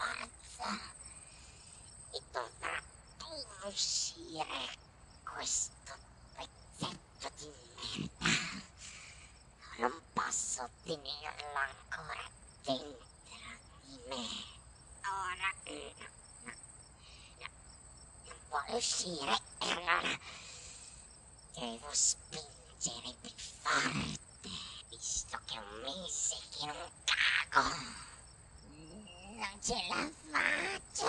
pazza e dovrà uscire questo pezzetto di merda. Non posso tenerlo ancora dentro di me. Ora no, non vuole uscire e allora devo spingere più forte, visto che è un mese che non cago. Non ce la faccio,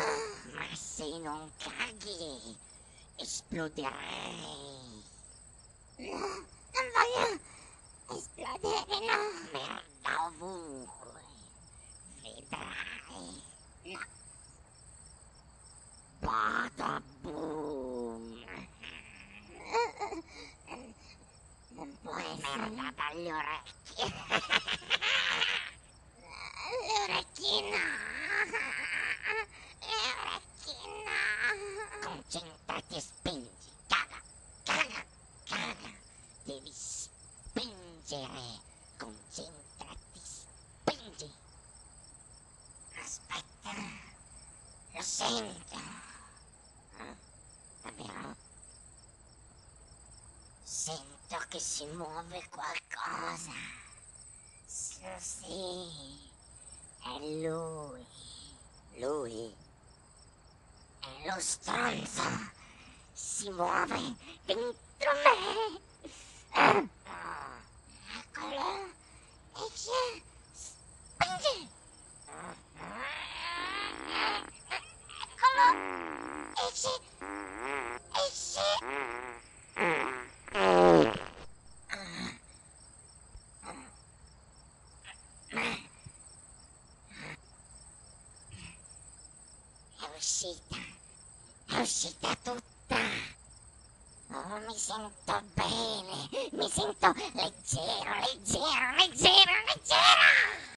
ma se non caghi esploderei. No, non voglio esplodere, no. Merda ovunque, vedrai. No. Bada boom. Non può essere. Merda dalle orecchie. Le orecchie no. Le orecchie no. Concentrati e spingi. Caga, caga, caga. Devi spingere. Concentrati, spingi. Aspetta. Lo sento. Davvero? Sento che si muove qualcosa. Sì, è lui. Lui? È lo stronzo. Si muove dentro me. Eccolo. Esce. Spingi. Eccolo. Esce. Esce. È uscita tutta. Oh, mi sento bene, mi sento leggero, leggero, leggero, leggero.